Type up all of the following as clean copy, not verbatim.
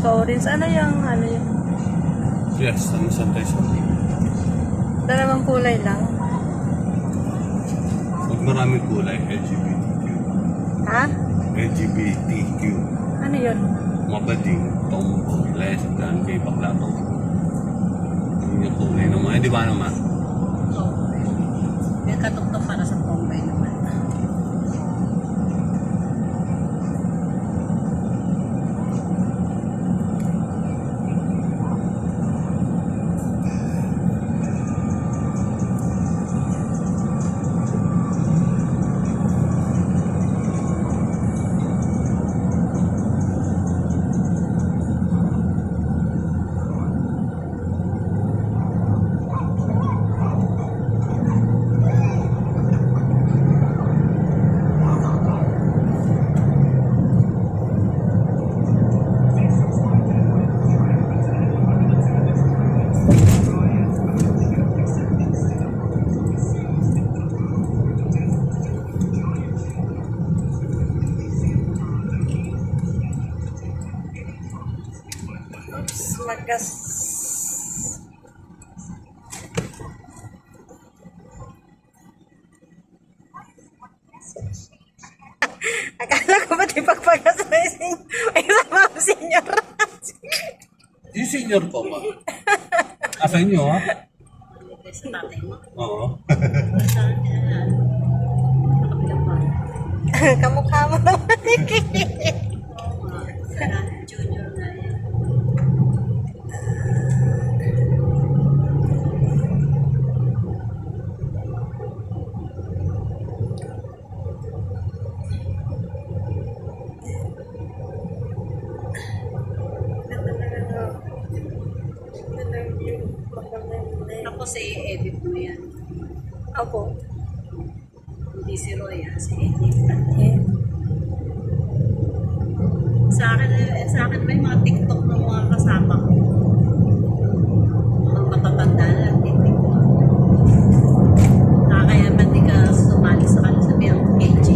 ka-orange. Ano yung? Yes, ano santay sa Dalawang kulay lang. Huwag maraming kulay, LGBTQ. Ha? LGBTQ. Ano yun? Mabading, tomboy, lesbian, gay, bakla, yun yung kulay naman. Di ba naman? May katugtog para sa tomboy naman. Magas. Akala ko ba di pagpagas na may sama ang senior? Yung senior ko ba? Sa inyo, ha? Sa tatay mo. Oo. Sa akin, nakabilang ba? Kamukha mo naman. Junior na yan. Ako si Edith mo yan. Ako. Hindi si Roy, si Edith. Sa akin may mga TikTok ng mga kasama ko. Mga matatanda na TikTok. Kaya man di ka sumali sa kanila sa BL KG.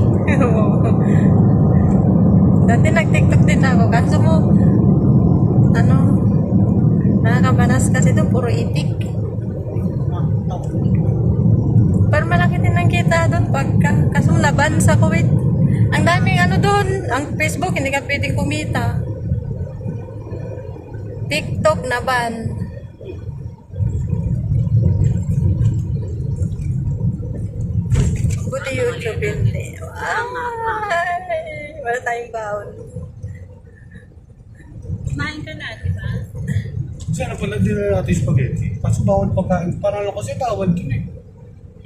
Dati nag-tiktok din ako. Kaso mo, nakakabanas kasi doon, puro itik. Pero malaki din ang kita doon pagka. Kaso laban sa Kuwait. Ang daming doon. Ang Facebook, hindi ka pwedeng kumita. TikTok na ban. Buti YouTube hindi. Ay, wala tayong baon. Kumain ka na, di ba? Sana pala din na natin spaghetti. Kaso bawal pagkain. Parang ako kasi bawal dun eh.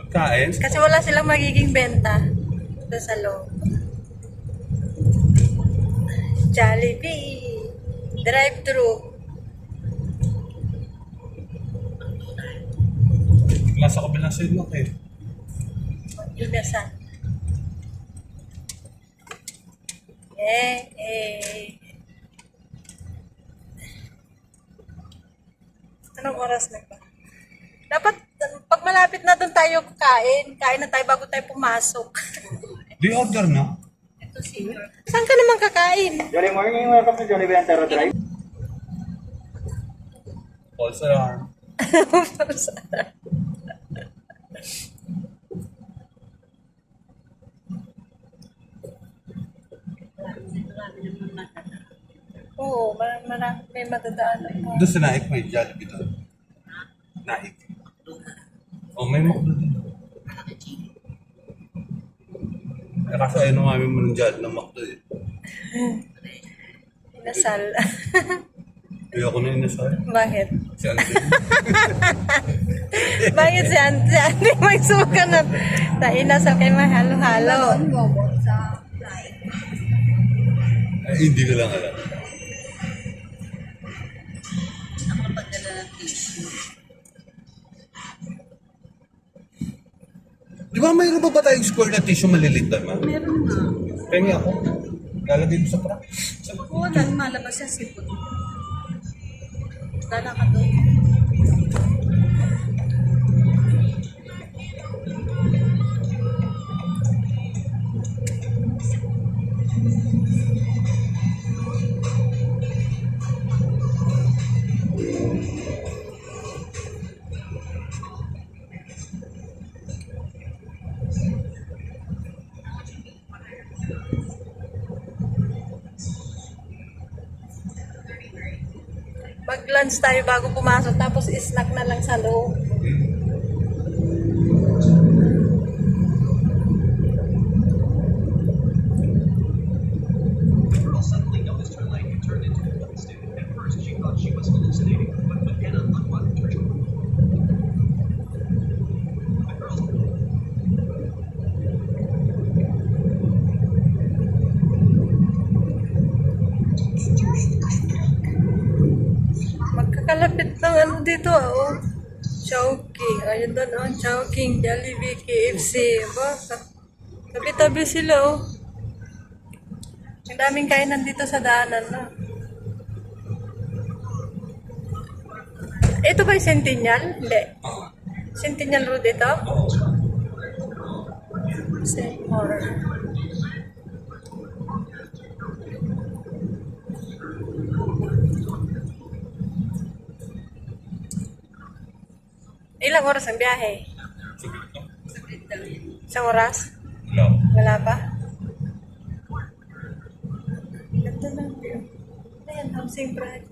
Pagkain? Kasi wala silang magiging benta doon sa loob. Jollibee. Drive-thru. Nasa kabilang side lang eh. Inasan. Anong oras na ba? Dapat, pag malapit na doon tayo kain na tayo bago tayo pumasok. Di order na? Ito senior. Saan ka naman kakain? Good morning, welcome to Johnny Ventero Drive. False alarm. Oo, may matadaanan po. Doon sa Naik may Jollibee doon. Naik. Oh, may makdo din. Eh, kaso ayaw na mami mo ng Jollibee ng makdo eh. Inasal. Kaya ako na inasal. Bakit? Si Andre. Bakit si Ante magsuka na inasal kay mahalo-halo? Hindi ko lang alam. Ako pagdala ng tissue. Di ba mayroon ba tayong square na tissue maliliit naman? Meron na. Pengi ako. Lalagay mo sa pra. Oo, dahil malabas yung sipon. Dala ka doon. nag-lunch tayo bago pumasok, tapos snack na lang sa loob. Magkakalapit ng ano dito, oh. Chowking. Ayun doon, oh. Chowking, Jollibee, KFC. Ba? Tabi-tabi sila, oh. Ang daming kainan dito sa daanan, no? Ito ba yung Centennial? Hindi. Centennial Road ito? Seymour. Ilang oras ang biyahe? Isang oras? Wala. Wala pa? Ganda ng view. Ayan, housing project.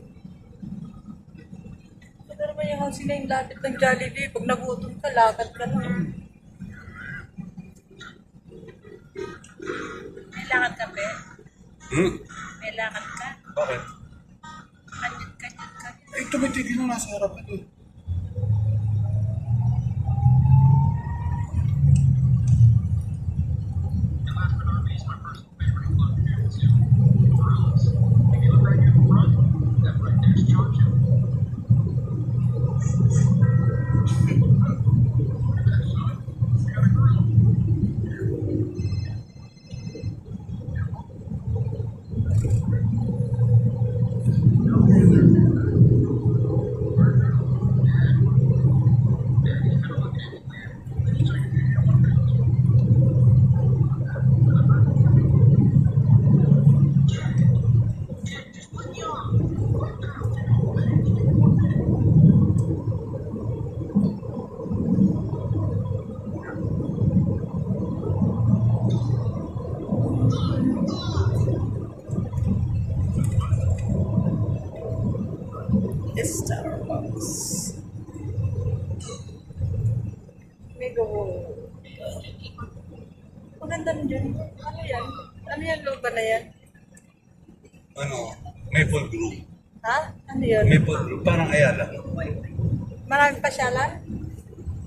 Ito naman yung housing na yung lapit ng Jollibee. Pag nagutom ka, lakad ka na. May lakad ka, be? May lakad ka? Bakit? Kanyut ka. Ay, tumitigil na nasa harapan eh. Starbucks. Mega World. Maganda rin dyan. Ano yan? Ano yan, loob ba na yan? Ano? Maple Grove. Ha? Ano yun? Maple Grove. Parang Ayala. Maraming pasyalan?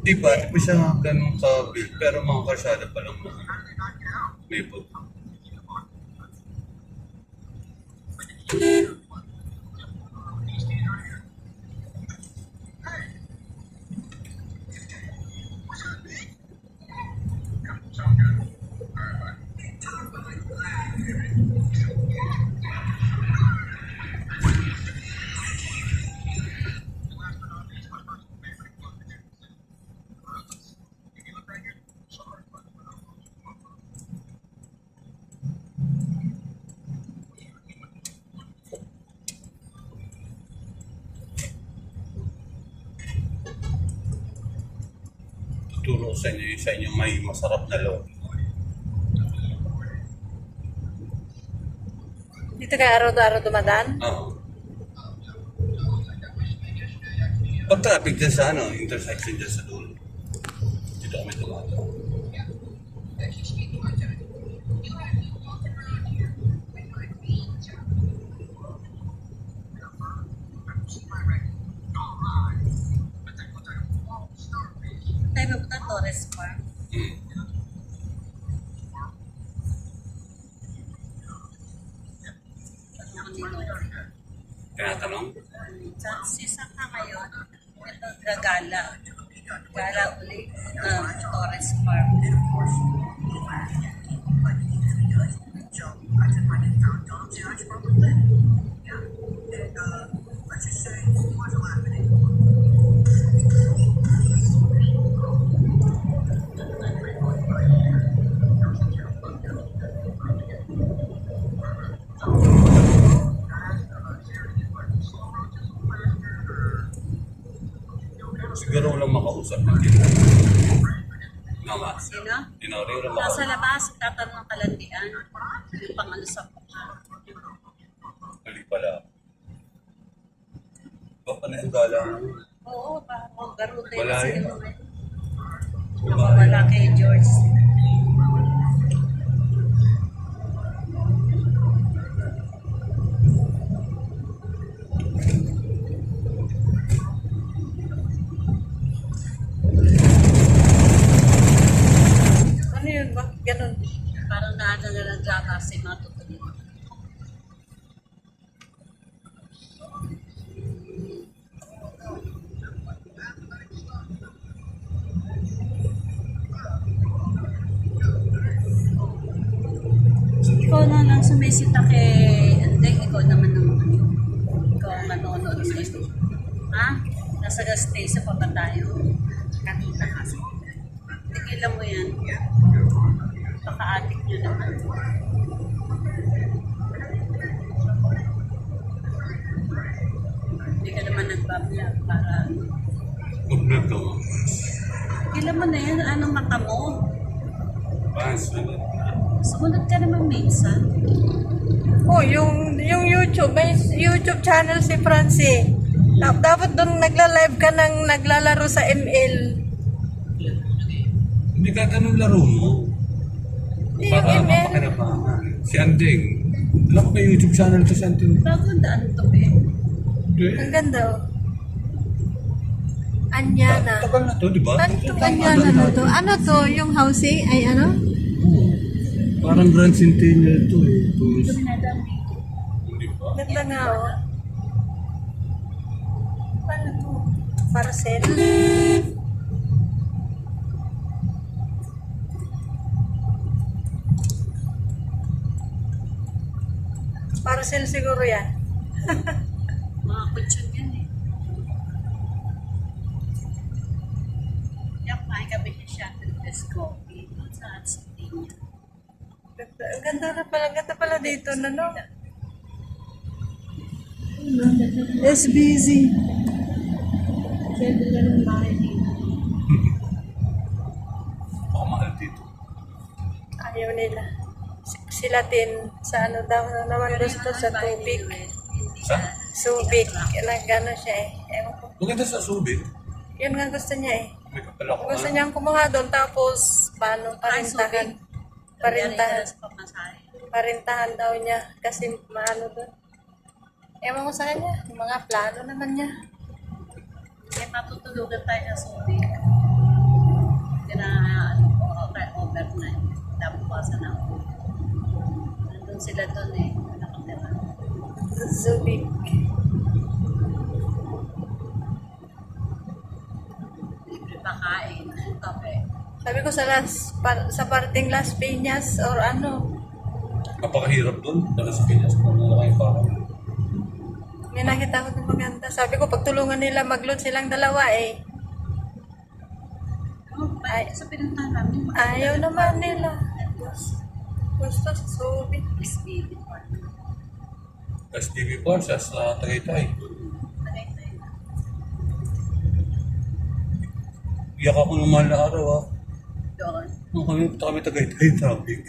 Di ba? Di ba siya ganun sa bill? Pero mga kasyada pa lang na Maple Grove. Tuturo sa inyo sa inyong may masarap na loob. Dito kayo araw-araw dumadaan? Oo. Pag traffic dyan sa intersection dyan sa dulo. Dito kami dumadaan. Tayo mapunta Torres Park. Tinatanong? Sisa ka ngayon, ito gagala. Gala ulit Torres Park. Siguro walang makausap ng dito. Nga. Sino? Tinarira Nasa makausap. labas, tatanong ng kalandian. Yung pangano sa Mali pala. Baka na yung gala mo. Oo, parang garuda Wala kasi yun. ano eh. Nakawala kay George. Ano yun ba? Ganun. Parang naano na lang drama si mga tutuloy. Ikaw na lang sumisita kay... Hindi, ikaw naman ang ano. Ikaw ang manonood sa ito. Ha? Nasa gas station pa ba tayo? Kanina kasi. Tigilan mo yan. Paka-atik nyo naman. Hindi ka naman nagbablog para... Mag-vlog ka mo. Tigilan mo na yan. Anong mata mo? Fans, ano? Sumunod ka naman minsan. Oh, yung YouTube, may YouTube channel si Francie. Dapat doon nagla-live ka ng naglalaro sa ML. Hindi ka ganun laro mo. Hindi yung Para ML. mapakinabangan. Si Anding. Alam ko may YouTube channel to si Anding. Bagong daan to eh. Hindi. Ang ganda oh. Anyana. Tagal na to, di ba? Ano to? Anyana na to? Ano to? Yung housing? Ay ano? Oo. Parang Grand Centennial to eh. Tapos, Pinadaan dito. hindi ba? Ganda nga oh. Ano to? Parcel? Parcel siguro yan. Mga kutsyon yan eh. Yung kumain kami ni Shuttle Best Coffee. Doon sa Argentina. Ang ganda pala dito na no? It's busy. Pwede na rin bahay dito. Baka mahal dito. Ayaw nila. Sila din sa ano daw na naman gusto sa tubig. Sa? Subic. Nag-ano siya eh. Ewan ko. Maganda sa Subic. Yun nga gusto niya eh. May kapala ko. Gusto niyang kumuha doon tapos paano parintahan. Parintahan. Sa pamasahe. Parintahan daw niya kasi maano doon. Ewan ko sa kanya. Yung mga plano naman niya. Kaya matutulugan tayo sa Subic. Kaya overnight. Tapos na ako. Nandun sila doon eh. Nakatira. Subic. Libre pa kain. Kape. Sabi ko sa parting Las Piñas or ano. Napakahirap doon. Dala sa Pinas. Kung ano kayo parang. May nakita ko ng maganda. Sabi ko pagtulungan nila mag-load silang dalawa eh. Oh, bakit sa pinuntahan namin? Ayaw naman nila. Gusto sa Subic. SBB Park. STV Parsa sa Tagaytay. Tagaytay. Iyak ako ng mahal na araw ah. Doon. Nung kami Tagaytay traffic.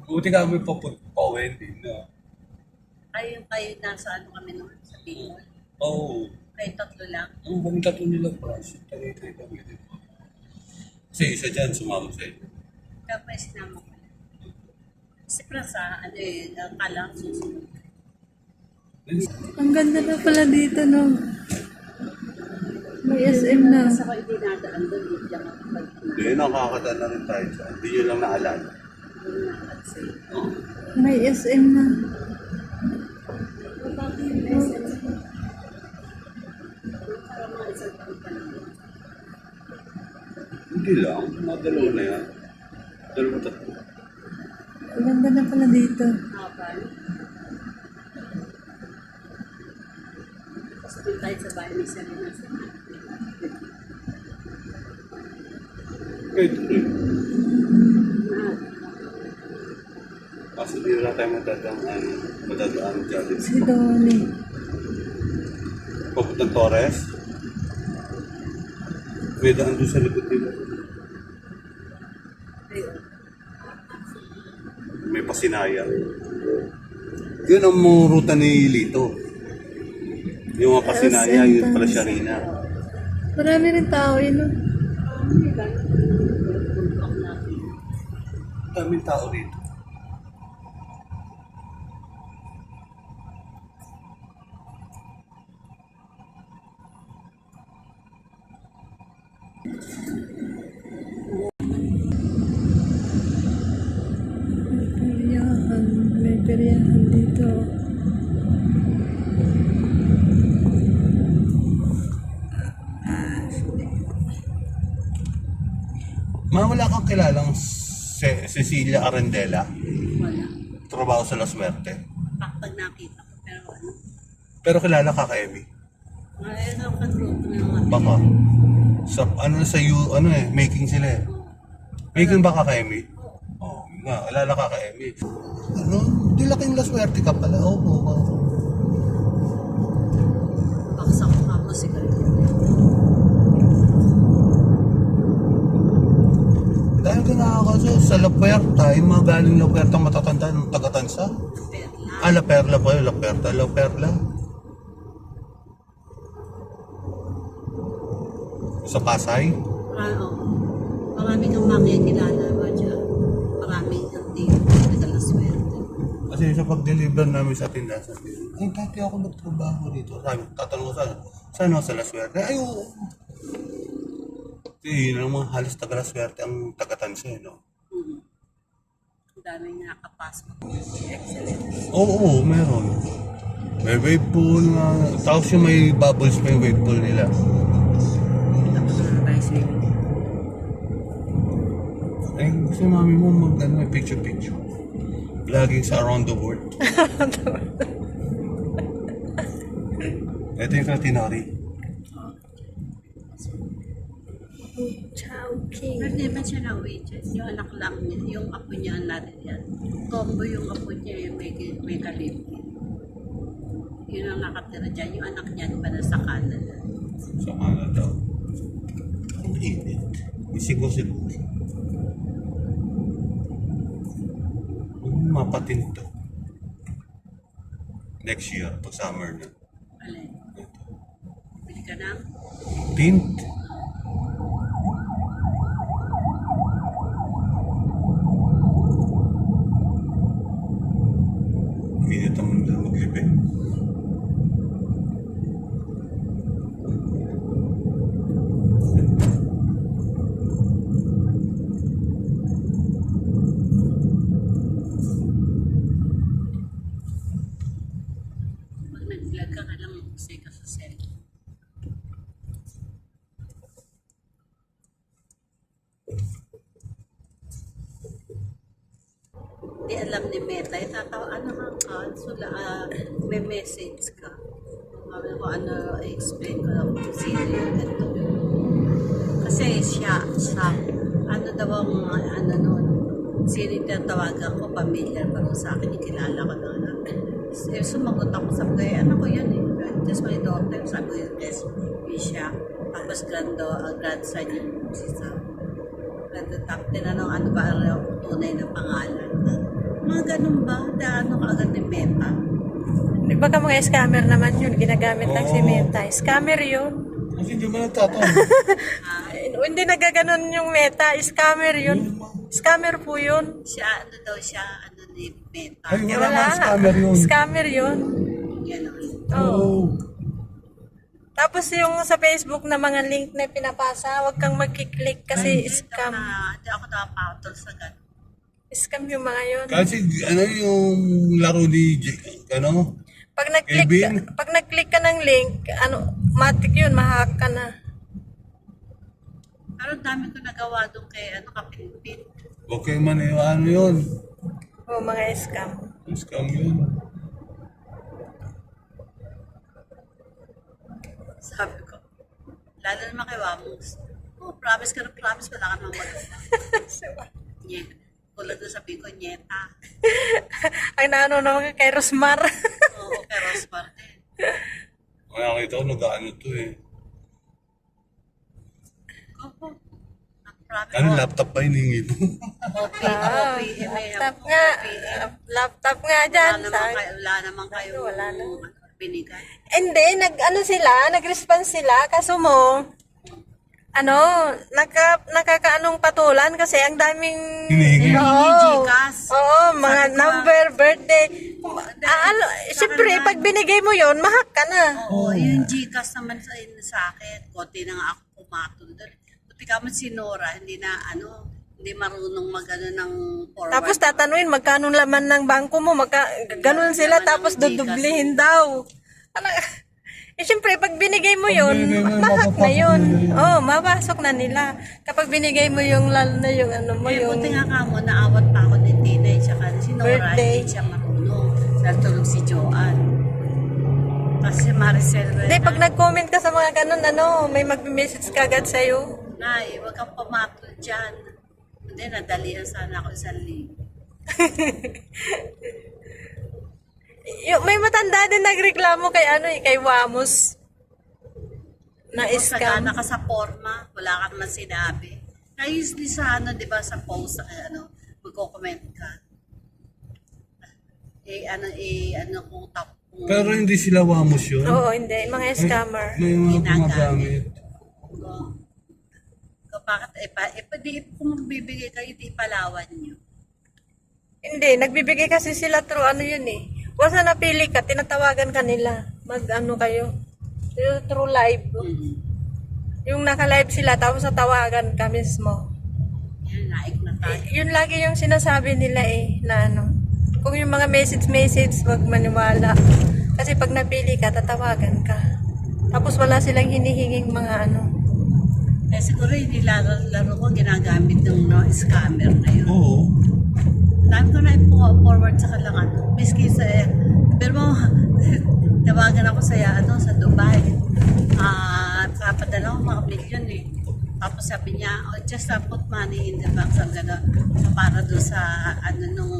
Buti kami pauwi din na. Kayo nasa ano kami naman sa Bicol. Oo. Kayo tatlo lang. Ang kami tatlo nila pa. Sa Tagaytay kami. Kasi isa dyan sumama sa inyo. Kaya pa sinama ko. Si Prasa, ano eh, kalang susunod. Ang ganda na pala dito, no? May SM na. Sa ko dinadaan doon, hindi dyan ako pag-inag. Hindi, nakakadaan na rin tayo dyan. Hindi nyo lang naalala. Oo. May SM na. Hindi lang. Mga dalawa na yan. Dalawa tatlo. Ang ganda na pala dito. Habang. Tapos doon tayo sa bahay ni Serena. Ito rin. Kaso di na tayo madadaan dyan. Si Donnie. Papuntang Torres. May daan doon sa likod nila. May pasinayan. Yun ang mga ruta ni Lito. Yung mga pasinaya, yun pala siya Rina. Marami rin tao yun. No? Daming tao rito. Peryahan. May peryahan dito. Wala kang kilalang Cecilia Arendela. Wala. Trabaho sa La Suerte. Pag nakita ko, pero ano. Pero kilala ka ka Emmy. Ayun ang katrupo ng mga. Baka. Sa making sila eh. Making ba ka Emmy? Oo, nga, kilala ka ka Emmy. Ano, di laking La Suerte ka pala. Oo. Baksak ko ako siguro. Dahil ka nakakaso sa La Puerta, yung mga galing La Puerta matatanda ng taga-Tansa. Perla. La Perla po yun, La Puerta, La Perla. Sa Pasay. Marami kang makikilala ba dyan? Maraming hindi nagkalaswerte. Kasi sa pag-deliver namin sa tindahan, ay, dati ako nagtrabaho dito. Sabi, tatanong ko saan ako sa La Suerte? Ay, oo. Yun ang mga halos taga-La-Suerte ang taga-Tansa, no? Ang daming nakapasok. Oo, meron. May wave pool nga. Tapos yung may bubbles pa yung wave pool nila. Ay, gusto mami mo may picture-picture. Laging sa around the world. Ito yung Catinari. Chowking. Pero di ba siya na waitress? Yung anak lang niya, yung apo niya ang natin yan. Tombo yung apo niya, may kalipin. Yun ang nakatira dyan. Yung anak niya, di ba nasa Canada? Sa Canada. Ang init. Isigo-sigo. Mapatin to. Next year, pag summer na. Alin? Bili ka na? Tint. Minit ang maglibing. Pag nag-vlog ka ka lang, mag-say ka sa cellphone. Di alam ni Meta, itatawa, ano ka, may message ka. Sabi ko, ano, explain ko lang kung sino yung ito. Kasi siya, ano daw ang, ano nun, sino yung tatawagan ko, pamilyar pa rin sa akin, yung kilala ko na, sumagot ako, sabi ko, ano ko yun eh, just my daughter, sabi ko yun, yes, siya, tapos grandson yung si Sam. Tinanong ano ba ang tunay na pangalan. Mga ganun ba? Ano ka agad ni Meta? Di ba ka mga scammer naman yun? Ginagamit lang si Oo. Meta. Scammer yun. Kasi hindi mo nagtatanong. Hindi nagaganon yung Meta. Scammer yun. Scammer po yun. Siya, ano daw siya, ano ni Meta? Ay, wala nga scammer yun. Scammer yun. Ganon. Oo. Tapos yung sa Facebook na mga link na pinapasa, huwag kang magkiklik kasi scam. Hindi ako nakapatol sa ganon. Scam yung mga yun. Kasi ano yung laro ni ano? Pag nag-click Kevin? pag nag-click ka ng link, ano, matik yun, mahack ka na. Pero dami ko nagawa doon kay ano, Kapinpin. Okay man ano yun. O mga scam. Scam yun. Sabi ko, lalo naman kay Wamos. Oh, promise ka na promise, wala ka naman magawa. Tulad doon sabihin ko, Nyeta. Ang naano naman kay Rosmar. Oo, pero Sparte. Kaya kita ko nag-ano to eh. Opo. Promise. Ano laptop pa hiningi mo? Laptop nga. Laptop nga dyan. Wala naman kayo. Wala na. binigay. Hindi, nag-response sila, kaso mo, nakakaanong patulan kasi ang daming... Hinihingi. Oo. Gcash. Oo, mga Sabi ko, number, birthday. Siyempre, pag binigay mo yon mahak ka na. Oo, yung Gcash naman sa akin. Konti na nga ako pumatol doon. Buti ka man si Nora, hindi marunong ng forward. Tapos tatanungin, magkano laman ng bangko mo? Ganun sila, Laman ng tapos Gcash. dudublihin daw. Siyempre, pag binigay mo yun, binigay mo, mahak na mapapasok yun. na nila. Oo, mapasok na nila. Kapag binigay mo yung lalo na yung Buti nga ka mo, naawat pa ako ni Tina, tsaka si Nora, Birthday. hindi siya marunong. Natulog si Joanne. Kasi Maricel, Hindi, pag nag-comment ka sa mga ganun, may mag-message ka agad sa'yo. Nay, huwag kang pumatol dyan. Hindi, nadalihan sana ako 1,000. May matanda din nagreklamo kay Wamos. Na scam. Sagana ka sa forma, wala ka naman sinabi. Na usually sa di ba, sa post, magko-comment ka. Kung Pero hindi sila wamos yun. Oo, hindi. Mga scammer. May mga Ginagamit. gumagamit. bakit, kung magbibigay kayo, di palawan nyo. Hindi, nagbibigay kasi sila through yun eh. Once na napili ka, tinatawagan ka nila. Kayo. Through live. Yung naka-live sila, tapos natawagan ka mismo. Yan, naik na tayo. Yun lagi yung sinasabi nila na kung yung mga message, wag maniwala. Kasi pag napili ka, tatawagan ka. Tapos wala silang hinihinging mga Eh, siguro hindi laro ko ginagamit ng scammer na yun. Oo. Dami ko na i-forward sa kalangan. Miski sa, pero tawagan ako sa Dubai. Papadala ko mga milyon eh. Tapos sabi niya, just put money in the bank sa gano'n. Para doon sa nung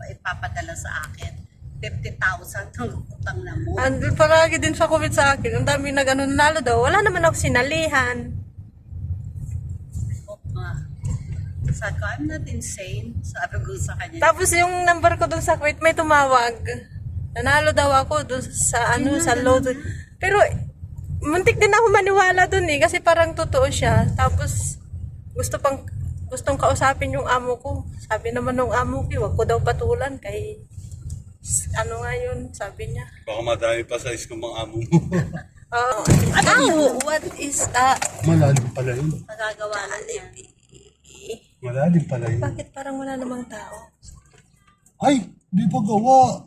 ipapadala sa akin. 50,000 ng utang na mo. Andun palagi din sa comment sa akin. Ang dami na gano'n nalo daw. Wala naman ako sinalihan. Sabi ko, I'm not insane. Sabi ko sa kanya. Tapos yung number ko dun sa Kuwait may tumawag. Nanalo daw ako dun sa sa load. Pero muntik din ako maniwala dun eh kasi parang totoo siya. Tapos gustong kausapin yung amo ko. Sabi naman ng amo ko, wag ko daw patulan kay nga yun, sabi niya. Baka madami pa sa iskong mga amo mo. What is that? Malalim pala yun. Nagagawa lang yan. Malalim pala yun. Bakit parang wala namang tao? Ay, di pa gawa.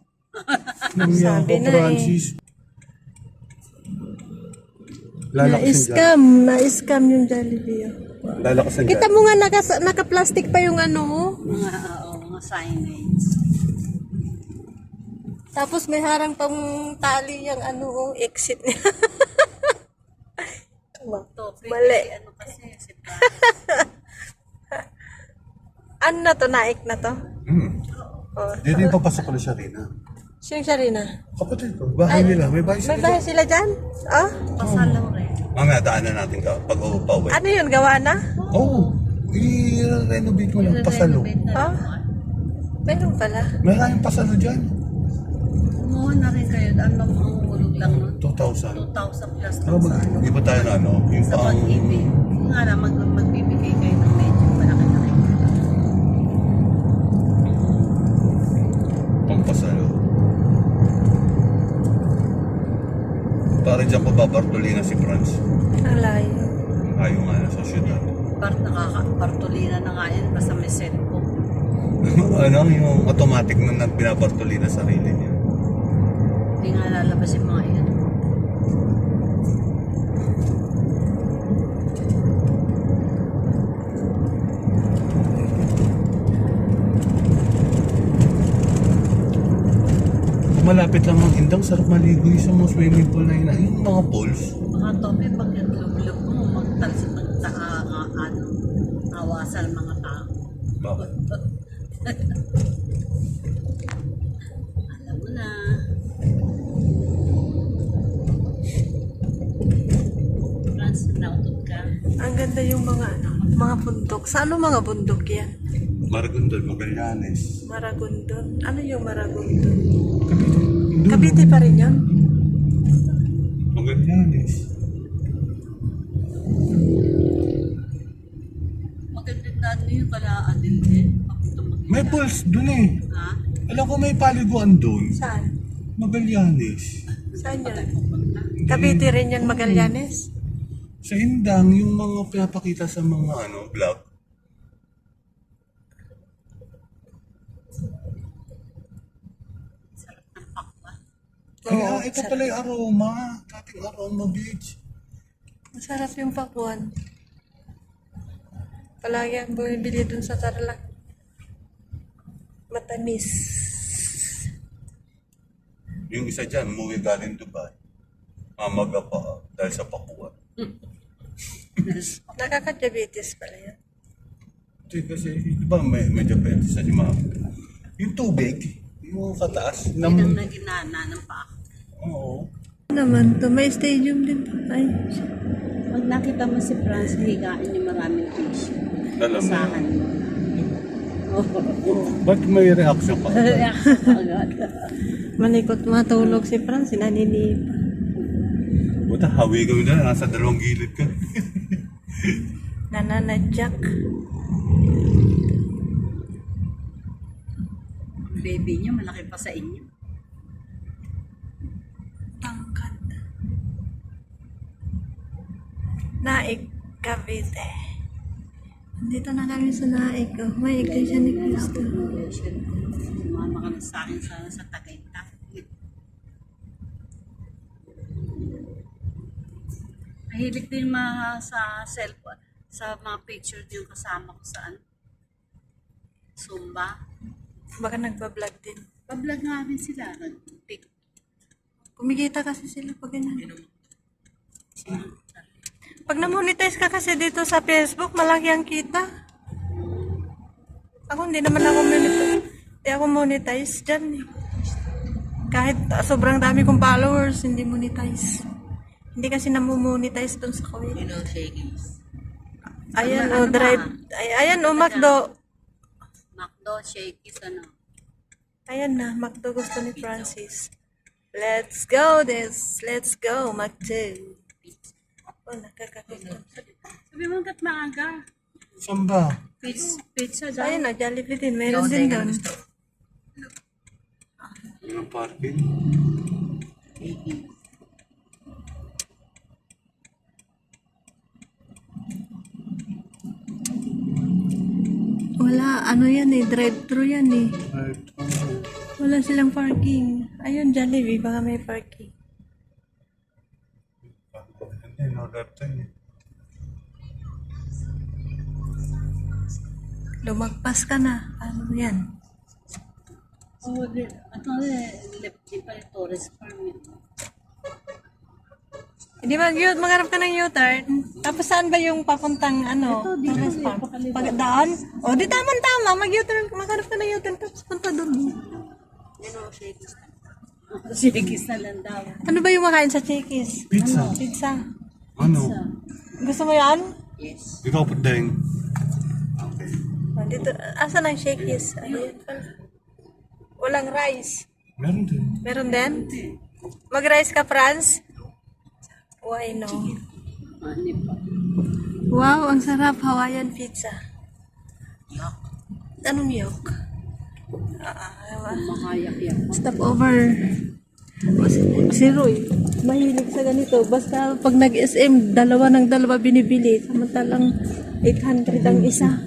Nangyari Sabi ko, na eh. Francis. Lalakasin dyan. Na-scam yung Jollibee. Lalakasin Kita dyan. mo nga naka-plastic pa yung Mga signage. Tapos may harang pang tali yung exit niya. Mali. Kasi, Ano na to? Naik na to? Oh. Dito yung papasok ko na siya rin, ha? Sino siya rin Kapatid ko, bahay nila. May bahay May sila. bahay sila dyan? Oh? pasalaw rin. Mamaya daanan natin pag pauwi. Ano yun? Gawa na? Oo. I-renovate mo lang. Pasalo. Renovate na Ah? naman. Meron pala. Maraming pasalo dyan. Kumuha na rin kayo. Ano ang hulog lang nun? 2,000. 2,000 plus Pero di ba tayo na yung sa pang... pag-ibig. Nga na, magbibigay kayo ng medyo malaki-laki. Pampasalo. Para dyan ko babartolina si Franz. Ang layo. Ayaw nga na sa syudad. Nakaka-partolina na nga yan. Basta may set ko. Yung automatic na binabartolina sarili niya. Hindi nga lalabas yung mga yan. Kung malapit lang ang indang, sarap maligo yung sa mga swimming pool na yun. Yung mga pools. Mga tope, pag naglulog mo, magtalsik ng awasan mga tao. Bakit? Alam mo na. Franz, nautot ka. Ang ganda yung mga bundok. Sa mga bundok yan? Maragondon, Magallanes. Maragondon. Ano yung Maragondon? Doon Cavite pa rin yun. Magallanes. Maganda na yung kalaan din. May pulse dun eh. Ha? Alam ko may paliguan dun. Saan? Magallanes. Saan yun? Cavite rin yun, Magallanes. Sa Indang, yung mga pinapakita sa mga vlog. Sarap ng pakwa. Kaya Oo, ito sarap. pala yung aroma. Dating aroma beach. Masarap yung pakwan. Palagi ang bumibili dun sa Tarlac. Matamis. Yung isa dyan, umuwi galing Dubai. Mamaga pa dahil sa pakuan. Nakaka-diabetes pala yan. Hindi kasi, di ba may diabetes sa si mama? Yung tubig, yung kataas. Yun ang naginana ng pakwa. Oo. Naman to, may stadium din to. Ay, Pag nakita mo si Franz, higaan niyo maraming fish. Alam mo. Asahan mo. Ba't may reaction ka? Agad. malikot matulog si Franz, naninipa. Buta, hawi kami na, nasa dalawang gilid ka. Nananadyak. Baby niyo, malaki pa sa inyo. Tangkad. Naik, Cavite. Dito na kami sa Naik. Oh, may iglesia ni Cristo. Sumama ka na sa akin sa Tagaytay. Mahilig din sa cellphone, sa mga picture yung kasama ko saan. Zumba. Baka nagbablog din. Pa-vlog nga rin sila. Nag-pic. Kumikita kasi sila pag ganyan. Pag na-monetize ka kasi dito sa Facebook, malaki ang kita. Ako hindi naman ako monetize. Hindi ako monetize dyan eh. Kahit sobrang dami kong followers, hindi monetize. Hindi kasi namumonetize dun sa Kuwait. You know, shakies. Ayan Ano o, drive. Ayan o, McDo. Macdo, shakies, ano. Ayan na, McDo gusto ni Francis. Let's go this. Let's go, McDo. Oh, nakakakita. Sabi mo hanggat maaga. Samba. Pizza daw. Ayan na, Jollibee din. Meron din doon. Yung parking. Wala, ano yan eh, drive-thru yan eh. Right. Wala silang parking. Ayun, Jollibee, baka may parking. Hindi, no left time eh. Lumagpas ka na. Ano yan? Oh, left din pala tourist permit. Hindi maghanap ka ng U-turn. Tapos saan ba yung papuntang ano? Dito, tourist eh, farm? pakaliwa. Pagdaan? O, di tama-tama. Mag-U-turn. Maghanap ka ng U-turn. Tapos punta doon. Yan o, shakies. Shakies na lang daw. Ano ba yung makain sa Chickies? Pizza. Pizza. Ano? Gusto mo yan? Yes. Ikaw po ding. Okay. O, dito. Asan ang Shakey's? Ayun pala. Walang rice. Meron din. Meron din? Mag-rice ka, Franz? Why no? Ano pa? Wow, ang sarap. Hawaiian pizza. Yak. Anong yolk? Makayak-yak. Stop over. Si Roy, mahilig sa ganito. Basta pag nag-SM, dalawa ng dalawa binibili. Samantalang 800 ang isa.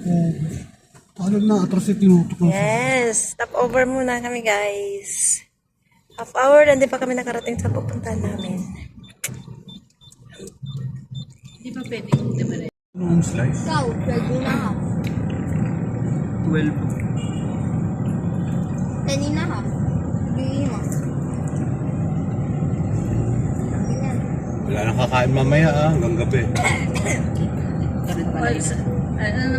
Paano na atrocity tinutok ng Yes, stop over muna kami guys. Half hour, hindi pa kami nakarating sa pupuntahan namin. Di ba pwede kong demare? Anong slice? Ikaw, 12 na ha. 12. Kanina ha. Bigyan mo. Ganyan. Wala nang kakain mamaya hanggang gabi. Well,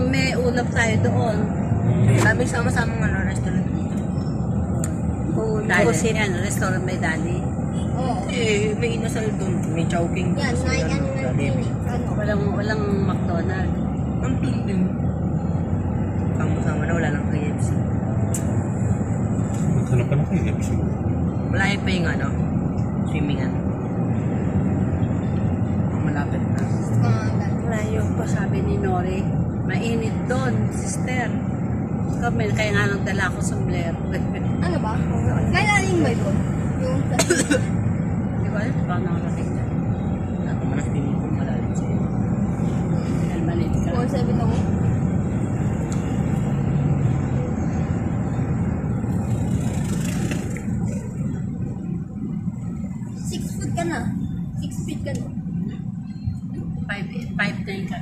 may ulap tayo doon. Kami sama-sama ng restaurant dito. Oo, dali. Yan, restaurant may dali. Oo. Eh, may inasal doon. May chowking. Yan, naik ano na din eh. Ano? Walang McDonald's. Ang tuldin. Sama-sama na, wala lang KFC. Maghanap ka na. Okay, gabi siguro. Malayo pa yung ano, swimming malapit na. Layo pa. Sabi ni Nori, mainit doon, sister. Kami, kaya nga nagdala ako sombrero. Ano ba? Kailaning ba ito? Yung Di ba? Paano nakarating dyan? Ako manas swimming pool malalim sa'yo. Dahil maliit ka. 4-7 ako. Six foot ka na. 6 feet ka na. 5'9" ka.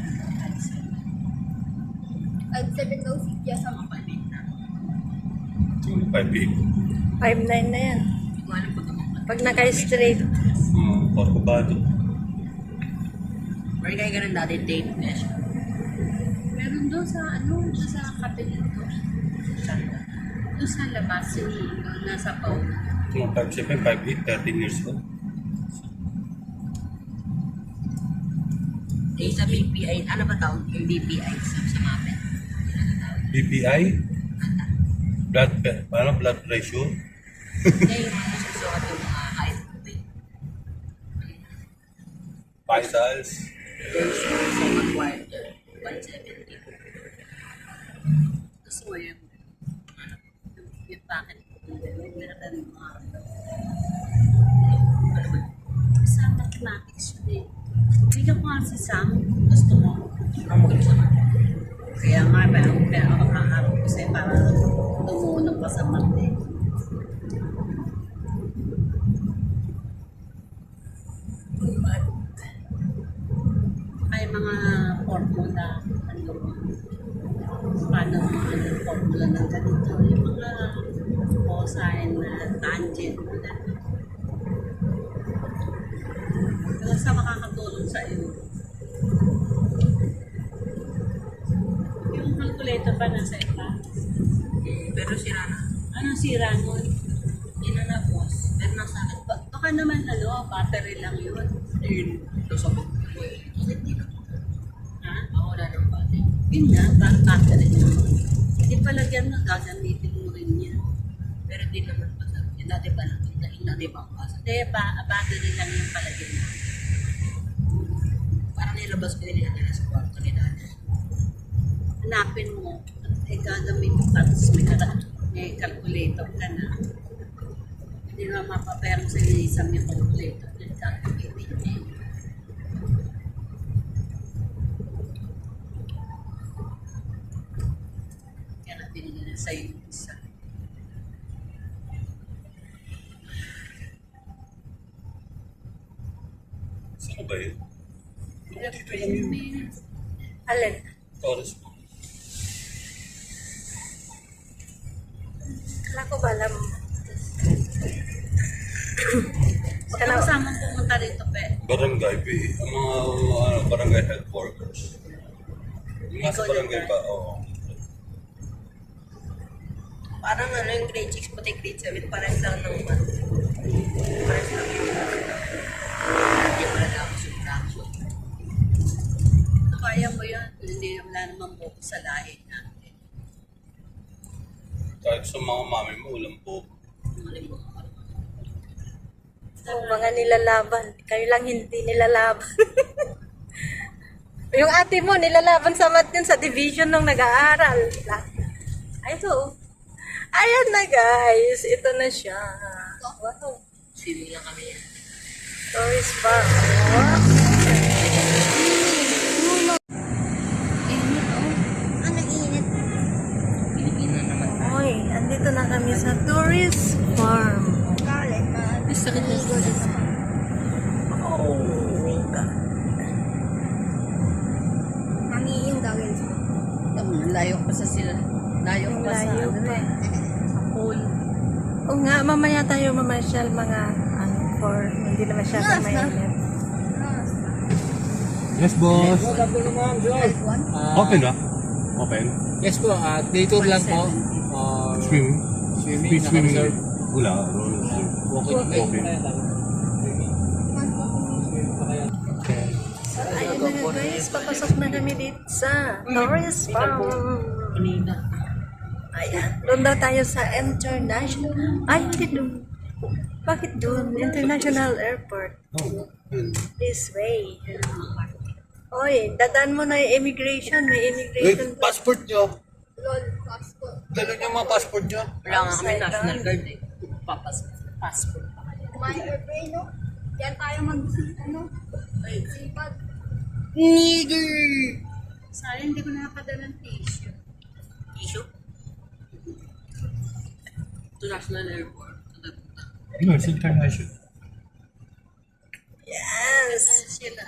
5'7 daw si Tia sa Mga 5'8" na. 5'8". 5'9 na yan. Hindi ko alam pag ako. Pag naka-straight. Corcovado. Pero kaya ganun dati, tape mesh. Meron doon sa doon sa kapilit ko. Doon sa labas, nasa pao. Mga 5'7", 5'8", 13 years old. Eh, sa BPI, ano ba tawag? Yung BPI sa mapet. BPI? Blood pressure? Kaya yung mga susukat yung mga height ko eh. Vitals? First, second quarter, 170. Gusto mo yung packet. Meron ng mga sa mathematics yun eh. Bigyan ko nga si Sam. Gusto mo. Ang magaling sa mapet. Kaya nga, pero ako nakaharap ko sa'yo para tumunong ka sa math eh. Kaya mga formula, ano, paano ang formula ng ganito, yung mga cosine na tangent, basta makakatulong sa iyo. Yung calculator ba nasa iba? Pero sira na. Anong sira nun? Hindi na na, boss. Pero nasa akin. Baka naman battery lang yun. Ayun, sa book. Kasi hindi na. Ha? Mawala ng bati. Yun nga, battery lang. Hindi palagyan mo, gagamitin mo rin yan. Pero hindi naman basta. Yung dati pa lang. Yung dati pa ang basa. Hindi, battery lang yung palagyan mo. Parang nilabas ko din nila sa kwarto ni dati. Hanapin mo, gagamit mo tapos may calculator ka na. Hindi na mapaperang sa isang yung calculator na gagamitin niya. Kaya na binigyan na sa'yo yung isa. Saan ba yun? Dito lang yun. Alin? Torres po. Kala ko ba alam? Huwag ka kasama pumunta rito, pe. Barangay, ang mga barangay health workers. Yung nasa barangay pa, oo. Parang ano yung grade 6 pati grade 7. Parang lang ng month. Parang lang yung hindi mo lang ako subtraction. Kaya mo yan. Hindi wala namang buko sa lahi natin. Kahit sa mga mami mo, walang po. Yung mga nilalaban. Kayo lang hindi nilalaban. Yung ate mo, nilalaban sa math yun sa division nung nag-aaral. Ay, ito. Ayan na, guys. Ito na siya. Wow. Swimming lang kami yan. Toys pa. Init, oh. Ano init? Pilipino naman. Oy, andito na kami sa tourist farm. Galit na. Sakit na Ligo dito. Oh, Nangiin daw yun. Layo pa sa sila. Layo pa sa layo ano pa. eh. Sa pool. O nga, mamaya tayo mamasyal mga for hindi na masyadong mainit. Yes, boss. Open ba? Open? Yes po, day tour lang po. Swimming? Swimming, Beach swimming. naka-reserve. Wala. Walking Walking. Ayun na nga guys, papasok na kami dito sa tourist farm. Kanina. Ayan. Doon daw tayo sa international. Ay, hindi doon. Bakit doon? International Airport. Oh, yun. This way. Oy, dadaan mo na yung immigration. May immigration. Passport nyo. Lol, passport. Dalo nyo mga passport nyo. Wala nga kami national guard eh. Passport. My airplane, no? Yan tayo ano? Sipag. Nigger! Sayang hindi ko nakakadala ng tissue. Issue? To National Airport. No, it's international. Yes. Sila.